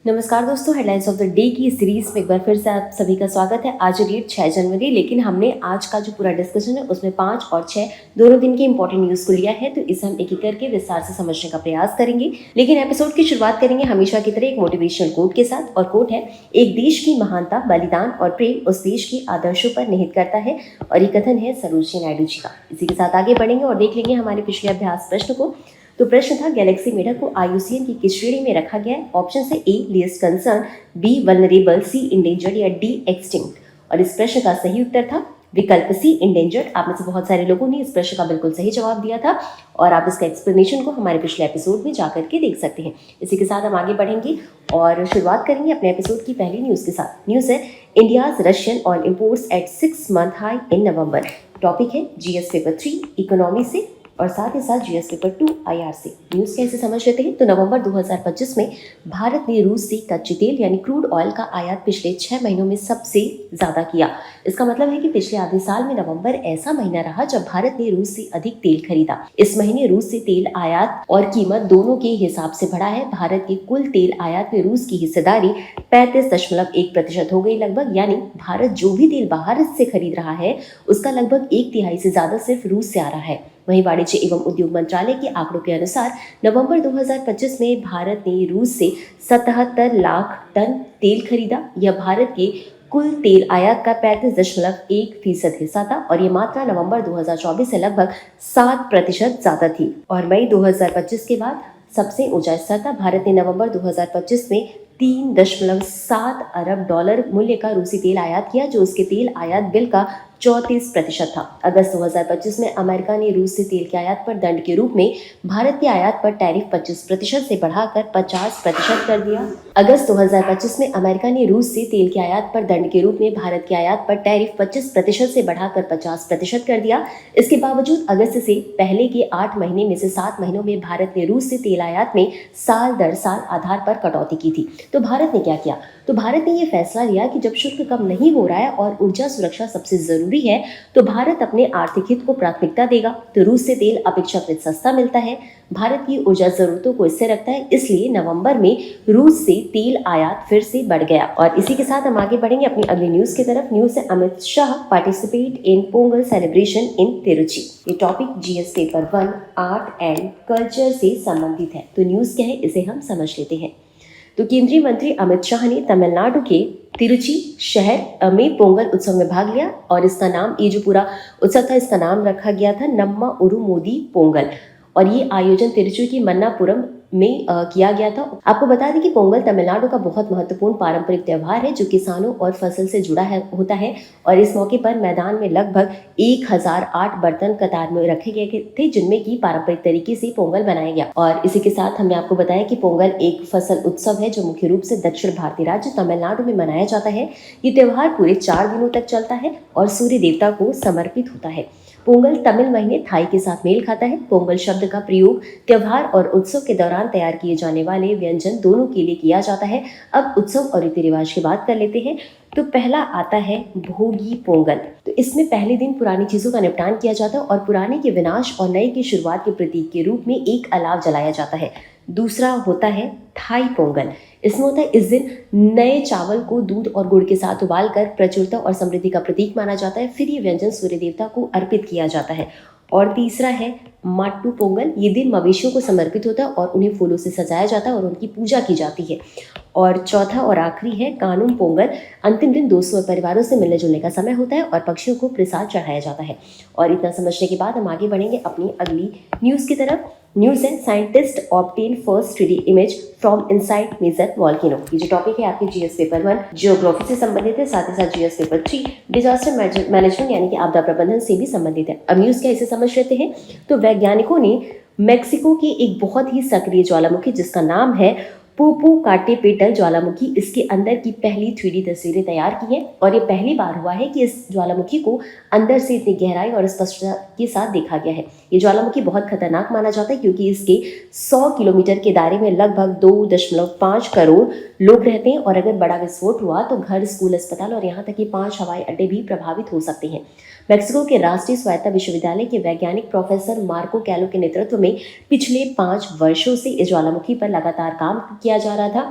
नमस्कार दोस्तों, headlines of the day की सीरीज में एक बार फिर से आप सभी का स्वागत है। आज डेट 6 जनवरी, लेकिन हमने आज का जो पूरा डिस्कशन है उसमें 5 और 6 दोनों दिन की इंपॉर्टेंट न्यूज़ को लिया है, तो इसे हम एक एक करके विस्तार से समझने का प्रयास करेंगे। लेकिन एपिसोड की शुरुआत करेंगे हमेशा की तरह एक मोटिवेशनल कोट के साथ, और कोट है, एक देश की महानता, बलिदान और प्रेम उस देश के आदर्शों पर निहित करता है। और ये कथन है सरोजिनी नायडू जी का। इसी के साथ आगे बढ़ेंगे और देख लेंगे हमारे पिछले अभ्यास प्रश्न को। तो प्रश्न था, गैलेक्सी मेढक को IUCN की किस श्रेणी में रखा गया है? ऑप्शन है A least concern, B vulnerable, C endangered या डी एक्सटिंक्ट। और इस प्रश्न का सही उत्तर था विकल्प सी इंडेंजर्ड। आप में से बहुत सारे लोगों ने इस प्रश्न का बिल्कुल सही जवाब दिया था और आप इसका एक्सप्लेनेशन को हमारे पिछले एपिसोड में जाकर के देख सकते हैं। इसी के साथ हम आगे बढ़ेंगे और शुरुआत करेंगे अपने एपिसोड की पहली न्यूज़ के साथ। न्यूज़ है, India's Russian oil imports at 6 month high in November. Topic है GS पेपर 3 इकोनॉमी से और साथ ही साथ GS पेपर 2 IR से। न्यूज़ कैसे समझ लेते हैं। तो नवंबर 2025 में भारत ने रूस से कच्चे तेल यानी क्रूड ऑयल का आयात पिछले 6 महीनों में सबसे ज़्यादा किया। इसका मतलब है कि पिछले आधे साल में नवंबर ऐसा महीना रहा जब भारत ने रूस से अधिक तेल खरीदा। इस महीने रूस से तेल आयात और कीमत दोनों के हिसाब से बढ़ा है। भारत के कुल तेल आयात में रूस की हिस्सेदारी 35.1% हो गई लगभग, यानी भारत जो भी तेल बाहर से खरीद रहा है उसका लगभग 1/3 से ज़्यादा सिर्फ रूस से आ रहा है। वहीं वाणिज्य एवं उद्योग मंत्रालय के आंकड़ों के अनुसार नवंबर 2025 में भारत ने रूस से 77 लाख टन तेल खरीदा। यह भारत के कुल तेल आयात का 35.1% हिस्सा था और ये मात्रा नवंबर 2024 से लगभग 7% ज्यादा थी। और मई 2025 के बाद सबसे ऊंचा स्तर था। भारत ने नवंबर 2025 में $3.7 अरब मूल्य का रूसी तेल आयात किया, जो उसके तेल आयात बिल का 34% था। अगस्त 2025 में अमेरिका ने रूस से तेल के आयात पर दंड के रूप में भारत के आयात पर टैरिफ 25% से बढ़ाकर 50% कर दिया। अगस्त 2025 में अमेरिका ने रूस से तेल के आयात पर दंड के रूप में भारत के आयात पर टैरिफ 25% से बढ़ाकर 50% कर दिया। इसके बावजूद अगस्त से पहले के 8 महीने में से 7 महीनों में भारत ने रूस से तेल आयात में साल दर साल आधार पर कटौती की थी। तो भारत ने क्या किया? तो भारत ने यह फैसला लिया कि जब शुल्क कम नहीं हो रहा है और ऊर्जा सुरक्षा सबसे जरूरी है, तो भारत अपने आर्थिक हित को प्राथमिकता देगा। तो रूस से तेल अपेक्षाकृत सस्ता मिलता है, भारत की ऊर्जा जरूरतों को इससे रखता है, इसलिए नवंबर में रूस से तेल आयात फिर से बढ़ गया। और इसी के साथ हम आगे बढ़ेंगे अपनी अगली न्यूज की तरफ। न्यूज है, Amit Shah participate in Pongal celebration in Tiruchi. ये topic GS paper 1 art and culture से संबंधित है। तो न्यूज क्या है, इसे हम समझ लेते हैं। तो केंद्रीय मंत्री अमित शाह ने तमिलनाडु के तिरुचि शहर में पोंगल उत्सव में भाग लिया और इसका नाम, ये जो पूरा उत्सव था, इसका नाम रखा गया था नम्मा उरुमोदी पोंगल। और ये आयोजन तिरुचि की मन्नापुरम में किया गया था। आपको बता दें कि पोंगल तमिलनाडु का बहुत महत्वपूर्ण पारंपरिक त्यौहार है जो किसानों और फसल से जुड़ा होता है। और इस मौके पर मैदान में लगभग 1008 बर्तन कतार में रखे गए थे, जिनमें की पारंपरिक तरीके से पोंगल बनाया गया। और इसी के साथ हमने आपको बताया कि पोंगल एक फसल उत्सव है जो मुख्य रूप से दक्षिण भारतीय राज्य तमिलनाडु में मनाया जाता है। ये त्यौहार पूरे 4 दिनों तक चलता है और सूर्य देवता को समर्पित होता है। पोंगल तमिल महीने थाई के साथ मेल खाता है। पोंगल शब्द का प्रयोग त्योहार और उत्सव के दौरान तैयार किए जाने वाले व्यंजन दोनों के लिए किया जाता है। अब उत्सव और रीति रिवाज की बात कर लेते हैं। तो पहला आता है भोगी पोंगल। तो इसमें पहले दिन पुरानी चीजों का निपटान किया जाता है और पुराने के विनाश और नए की शुरुआत के प्रतीक के रूप में एक अलाव जलाया जाता है। दूसरा होता है थाई पोंगल। इसमें होता है, इस दिन नए चावल को दूध और गुड़ के साथ उबालकर प्रचुरता और समृद्धि का प्रतीक माना जाता है। फिर ये व्यंजन सूर्य देवता को अर्पित किया जाता है। और तीसरा है माट्टू पोंगल। ये दिन मवेशियों को समर्पित होता है और उन्हें फूलों से सजाया जाता है और उनकी पूजा की जाती है। और चौथा और आखिरी है कानुम पोंगल। अंतिम दिन दोस्तों और परिवारों से मिलने जुलने का समय होता है और पक्षियों को प्रसाद चढ़ाया जाता है। और इतना समझने के बाद हम आगे बढ़ेंगे अपनी अगली न्यूज़ की तरफ। न्यूज़ है, scientist obtain first 3D image from inside major volcano. ये जो टॉपिक है आपके GS पेपर 1 जियोग्राफी से संबंधित है, साथ ही साथ GS पेपर 3 डिजास्टर मैनेजमेंट यानी कि आपदा प्रबंधन से भी संबंधित है। अब न्यूज़ क्या, इसे समझ लेते हैं। तो वैज्ञानिकों ने मेक्सिको की एक बहुत ही सक्रिय ज्वालामुखी जिसका नाम है पोपोकाटेपेटल ज्वालामुखी, इसके अंदर की पहली 3D तस्वीरें तैयार की हैं। और ये पहली बार हुआ है कि इस ज्वालामुखी को अंदर से इतनी गहराई और स्पष्टता के साथ देखा गया है। ये ज्वालामुखी बहुत खतरनाक माना जाता है क्योंकि इसके 100 किलोमीटर के दायरे में लगभग 2.5 करोड़ लोग रहते हैं और अगर बड़ा विस्फोट हुआ तो घर, स्कूल, अस्पताल और यहाँ तक कि 5 हवाई अड्डे भी प्रभावित हो सकते हैं। मेक्सिको के राष्ट्रीय स्वायत्त विश्वविद्यालय के वैज्ञानिक प्रोफेसर मार्को कैलो के नेतृत्व में पिछले 5 वर्षों से इस ज्वालामुखी पर लगातार काम किया जा रहा था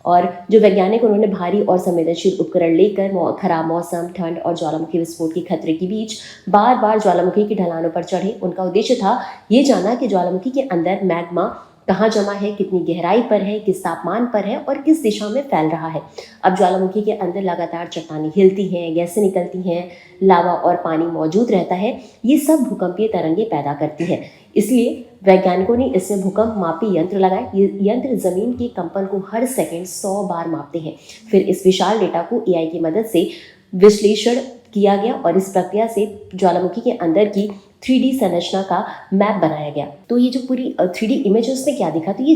और जो वैज्ञानिक उन्होंने भारी और संवेदनशील उपकरण लेकर खराब मौसम, ठंड और ज्वालामुखी विस्फोट के खतरे के बीच बार बार ज्वालामुखी की ढलानों पर चढ़े। उनका उद्देश्य था ये जानना कि ज्वालामुखी के अंदर मैग्मा कहाँ जमा है, कितनी गहराई पर है, किस तापमान पर है और किस दिशा में फैल रहा है। अब ज्वालामुखी के अंदर लगातार चट्टानें हिलती हैं, गैसें निकलती हैं, लावा और पानी मौजूद रहता है। ये सब भूकंपीय तरंगे पैदा करती हैं। इसलिए वैज्ञानिकों ने इसमें भूकंप मापी यंत्र लगाए। ये यंत्र जमीन के कंपन को हर सेकंड 100 बार मापते हैं। फिर इस विशाल डेटा को एआई की मदद से विश्लेषण किया गया और इस प्रक्रिया से ज्वालामुखी के अंदर की 3D संरचना का मैप बनाया गया। तो ये जो पूरी 3D इमेज है उसमें क्या दिखा, तो ये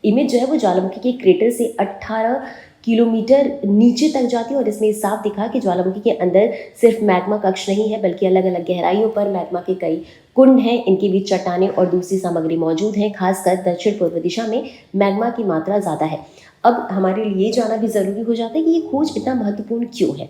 इमेज जो है वो ज्वालामुखी के क्रेटर से 18 किलोमीटर नीचे तक जाती है और इसमें साफ दिखा कि ज्वालामुखी के अंदर सिर्फ मैग्मा कक्ष नहीं है बल्कि अलग अलग गहराइयों पर मैग्मा के कई कुंड हैं। इनके बीच चट्टानें और दूसरी सामग्री मौजूद है। खासकर दक्षिण पूर्व दिशा में मैग्मा की मात्रा ज़्यादा है। अब हमारे लिए जानना भी ज़रूरी हो जाता है कि ये खोज इतना महत्वपूर्ण क्यों है।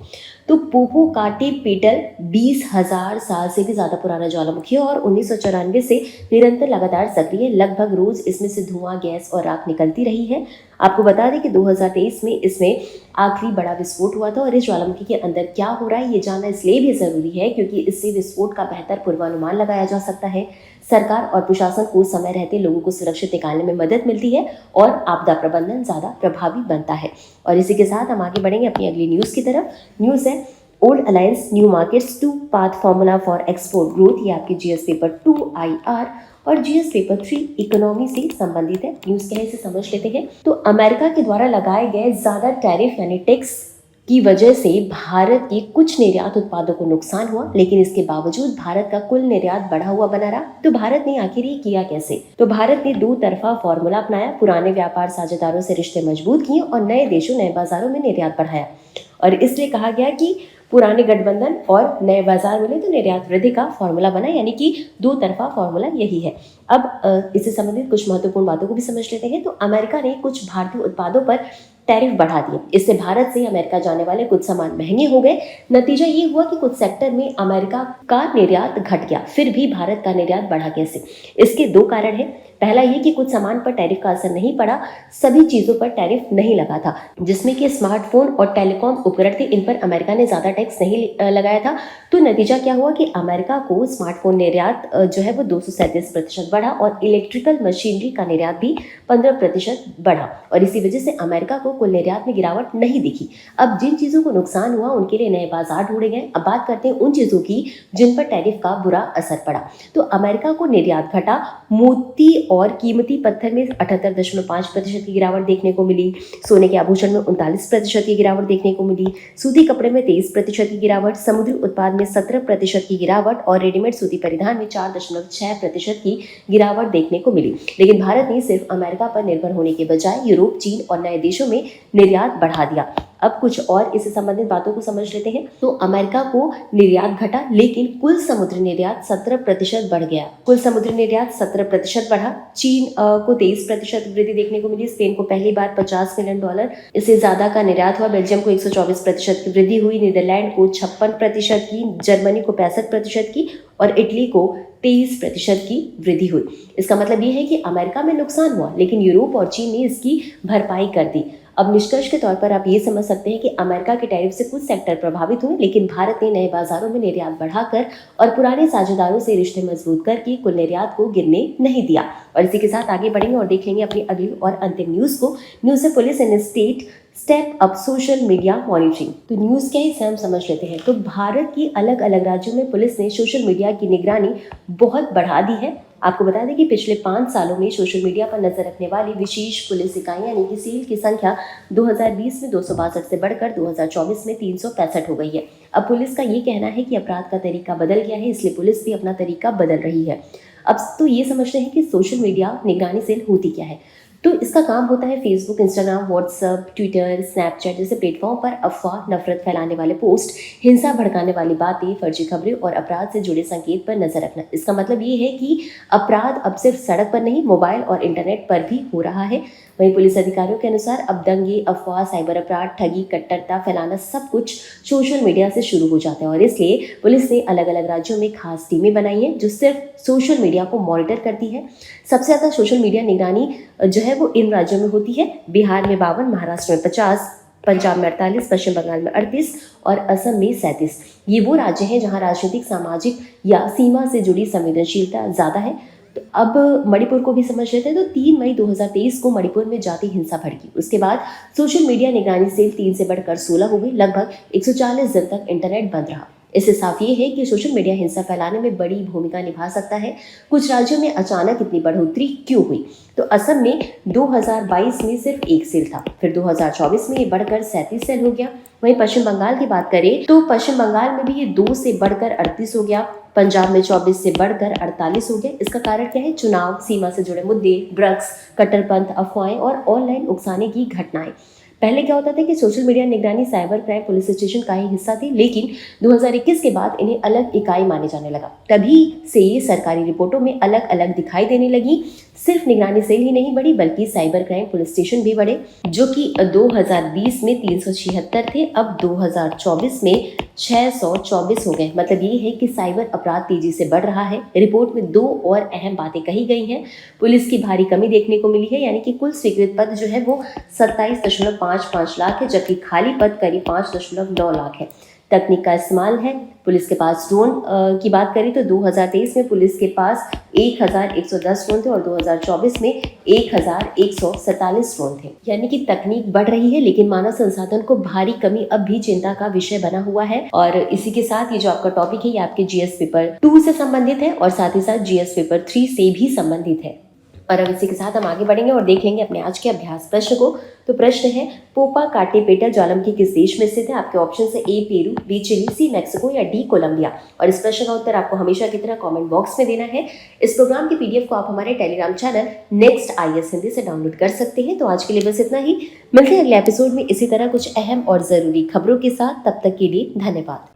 तो पोपोकाटेपेटल 20,000 साल से भी ज़्यादा पुराना ज्वालामुखी है और 1994 से निरंतर लगातार सक्रिय। लगभग रोज़ इसमें से धुआं, गैस और राख निकलती रही है। आपको बता दें कि 2023 में इसमें आखिरी बड़ा विस्फोट हुआ था और इस ज्वालामुखी के अंदर क्या हो रहा है ये जानना इसलिए भी ज़रूरी है क्योंकि इससे विस्फोट का बेहतर पूर्वानुमान लगाया जा सकता है। सरकार और प्रशासन को समय रहते लोगों को सुरक्षित निकालने में मदद मिलती है और आपदा प्रबंधन ज़्यादा प्रभावी बनता है। और इसी के साथ हम आगे बढ़ेंगे अपनी अगली न्यूज़ की तरफ। न्यूज़ है old alliance new markets two path formula for export growth. ये आपकी जीएस पेपर 2 IR और जीएस पेपर 3 इकोनॉमी से संबंधित है। न्यूज़ क्या है इसे समझ लेते हैं। तो अमेरिका के द्वारा लगाए गए ज़्यादा टैरिफ यानी टैक्स की वजह से भारत के कुछ निर्यात उत्पादों को नुकसान हुआ, लेकिन इसके बावजूद भारत का कुल निर्यात बढ़ा हुआ बना रहा। तो भारत ने आखिर ये किया कैसे? तो भारत ने दो तरफा फॉर्मूला अपनाया। पुराने व्यापार साझेदारों से रिश्ते मजबूत किए और नए देशों, नए बाजारों में निर्यात बढ़ाया। और इसलिए कहा गया कि पुराने गठबंधन और नए बाजार मिले तो निर्यात वृद्धि का फॉर्मूला बना, यानी कि दो तरफा फॉर्मूला यही है। अब इससे संबंधित कुछ महत्वपूर्ण बातों को भी समझ लेते हैं। तो अमेरिका ने कुछ भारतीय उत्पादों पर टैरिफ बढ़ा दिए। इससे भारत से अमेरिका जाने वाले कुछ सामान महंगे हो गए। नतीजा ये हुआ कि कुछ सेक्टर में अमेरिका का निर्यात घट गया। फिर भी भारत का निर्यात बढ़ा कैसे? इसके दो कारण हैं। पहला ये कि कुछ सामान पर टैरिफ का असर नहीं पड़ा, सभी चीज़ों पर टैरिफ नहीं लगा था, जिसमें कि स्मार्टफोन और टेलीकॉम उपकरण थे। इन पर अमेरिका ने ज़्यादा टैक्स नहीं लगाया था। तो नतीजा क्या हुआ कि अमेरिका को स्मार्टफोन निर्यात जो है वो 237% बढ़ा और इलेक्ट्रिकल मशीनरी का निर्यात भी 15% बढ़ा और इसी वजह से अमेरिका को कुल निर्यात में गिरावट नहीं दिखी। अब जिन चीज़ों को नुकसान हुआ उनके लिए नए बाजार ढूंढे गए। अब बात करते हैं उन चीज़ों की जिन पर टैरिफ का बुरा असर पड़ा। तो अमेरिका को निर्यात घटा। मोती और कीमती पत्थर में 78.5% की गिरावट देखने को मिली। सोने के आभूषण में 39% की गिरावट देखने को मिली। सूती कपड़े में 23% की गिरावट, समुद्री उत्पाद में 17% की गिरावट और रेडीमेड सूती परिधान में 4.6% की गिरावट देखने को मिली। लेकिन भारत ने सिर्फ अमेरिका पर निर्भर होने के बजाय यूरोप, चीन और नए देशों में निर्यात बढ़ा दिया। अब कुछ और इससे संबंधित बातों को समझ लेते हैं। तो अमेरिका को निर्यात घटा, लेकिन कुल समुद्री निर्यात 17% बढ़ गया। कुल समुद्री निर्यात 17% बढ़ा। चीन को 23% वृद्धि देखने को मिली। स्पेन को पहली बार $50 मिलियन इससे ज्यादा का निर्यात हुआ। बेल्जियम को 124% की वृद्धि हुई। नीदरलैंड को 56% की, जर्मनी को 65% की और इटली को 23% की वृद्धि हुई। इसका मतलब ये है कि अमेरिका में नुकसान हुआ, लेकिन यूरोप और चीन ने इसकी भरपाई कर दी। अब निष्कर्ष के तौर पर आप ये समझ सकते हैं कि अमेरिका के टैरिफ से कुछ सेक्टर प्रभावित हुए, लेकिन भारत ने नए बाजारों में निर्यात बढ़ाकर और पुराने साझेदारों से रिश्ते मजबूत करके कुल निर्यात को गिरने नहीं दिया। और इसी के साथ आगे बढ़ेंगे और देखेंगे अपनी अगली और अंतिम न्यूज़ को। न्यूज़ है पुलिस इन state step up social media monitoring. तो न्यूज़ क्या है इसे हम समझ लेते हैं। तो भारत की अलग अलग राज्यों में पुलिस ने सोशल मीडिया की निगरानी बहुत बढ़ा दी है। आपको बता दें कि पिछले 5 सालों में सोशल मीडिया पर नजर रखने वाली विशेष पुलिस इकाइयां यानी कि सेल की संख्या 2020 में 262 से बढ़कर 2024 में 365 हो गई है। अब पुलिस का ये कहना है कि अपराध का तरीका बदल गया है, इसलिए पुलिस भी अपना तरीका बदल रही है। अब तो ये समझते हैं कि सोशल मीडिया निगरानी सेल होती क्या है। तो इसका काम होता है Facebook, Instagram, WhatsApp, Twitter, Snapchat जैसे प्लेटफॉर्म पर अफवाह, नफरत फैलाने वाले पोस्ट, हिंसा भड़काने वाली बातें, फर्जी खबरें और अपराध से जुड़े संकेत पर नजर रखना। इसका मतलब ये है कि अपराध अब सिर्फ सड़क पर नहीं, मोबाइल और इंटरनेट पर भी हो रहा है। वहीं पुलिस अधिकारियों के अनुसार अब दंगे, अफवाह, साइबर अपराध, ठगी, कट्टरता फैलाना सब कुछ सोशल मीडिया से शुरू हो जाता है और इसलिए पुलिस ने अलग अलग राज्यों में खास टीमें बनाई हैं जो सिर्फ सोशल मीडिया को मॉनिटर करती है। सबसे ज़्यादा सोशल मीडिया निगरानी जो है वो इन राज्यों में होती है। बिहार में 52, महाराष्ट्र में 50, पंजाब में 48, पश्चिम बंगाल में 38 और असम में 37। ये वो राज्य हैं जहां राजनीतिक, सामाजिक या सीमा से जुड़ी संवेदनशीलता ज़्यादा है। तो अब मणिपुर को भी समझ लेते हैं। तो 3 मई 2023 को मणिपुर में जाति हिंसा भड़की। उसके बाद सोशल मीडिया निगरानी सेल 3 से बढ़कर 16 हो गई। लगभग 140 दिन तक इंटरनेट बंद रहा। इससे साफ ये है कि सोशल मीडिया हिंसा फैलाने में बड़ी भूमिका निभा सकता है। कुछ राज्यों में अचानक इतनी बढ़ोतरी क्यों हुई? तो असम में 2022 में सिर्फ 1 सेल था, फिर 2024 में ये बढ़कर 37 सेल हो गया। वहीं पश्चिम बंगाल की बात करें तो पश्चिम बंगाल में भी ये 2 से बढ़कर 38 हो गया। पंजाब में 24 से बढ़कर 48 हो गया। इसका कारण क्या है? चुनाव, सीमा से जुड़े मुद्दे, ड्रग्स, कट्टरपंथ, अफवाहें और ऑनलाइन उकसाने की घटनाएं। पहले क्या होता था कि सोशल मीडिया निगरानी साइबर क्राइम पुलिस स्टेशन का ही हिस्सा थी, लेकिन 2021 के बाद इन्हें अलग इकाई माने जाने लगा। तभी से ये सरकारी रिपोर्टों में अलग अलग दिखाई देने लगी। सिर्फ निगरानी सेल ही नहीं बढ़ी, बल्कि साइबर क्राइम पुलिस स्टेशन भी बढ़े, जो कि 2020 में 376 थे, अब 2024 में 624 हो गए। मतलब ये है कि साइबर अपराध तेजी से बढ़ रहा है। रिपोर्ट में 2 और अहम बातें कही गई हैं। पुलिस की भारी कमी देखने को मिली है, यानी कि कुल स्वीकृत पद जो है वो 27.55 लाख है, जबकि खाली पद करीब 5.9 लाख है। तकनीक का इस्तेमाल है। पुलिस के पास ड्रोन की बात करें तो 2023 में पुलिस के पास 1110 ड्रोन थे और 2024 में 1147 ड्रोन थे। यानी कि तकनीक बढ़ रही है, लेकिन मानव संसाधन को भारी कमी अब भी चिंता का विषय बना हुआ है। और इसी के साथ ये जो आपका टॉपिक है ये आपके जीएस पेपर 2 से संबंधित है और साथ ही साथ जीएस पेपर 3 से भी संबंधित है। और अब इसी के साथ हम आगे बढ़ेंगे और देखेंगे अपने आज के अभ्यास प्रश्न को। तो प्रश्न है, पोपाकाटेपेटा ज्वालामुखी किस देश में स्थित है? आपके ऑप्शन है ए पेरू, बी चिली, सी मैक्सिको या डी कोलंबिया। और इस प्रश्न का उत्तर आपको हमेशा की तरह कमेंट बॉक्स में देना है। इस प्रोग्राम की पीडीएफ को आप हमारे Telegram channel next IAS Hindi से डाउनलोड कर सकते हैं। तो आज के लिए बस इतना ही। मिलते हैं अगले एपिसोड में इसी तरह कुछ अहम और जरूरी खबरों के साथ। तब तक के लिए धन्यवाद।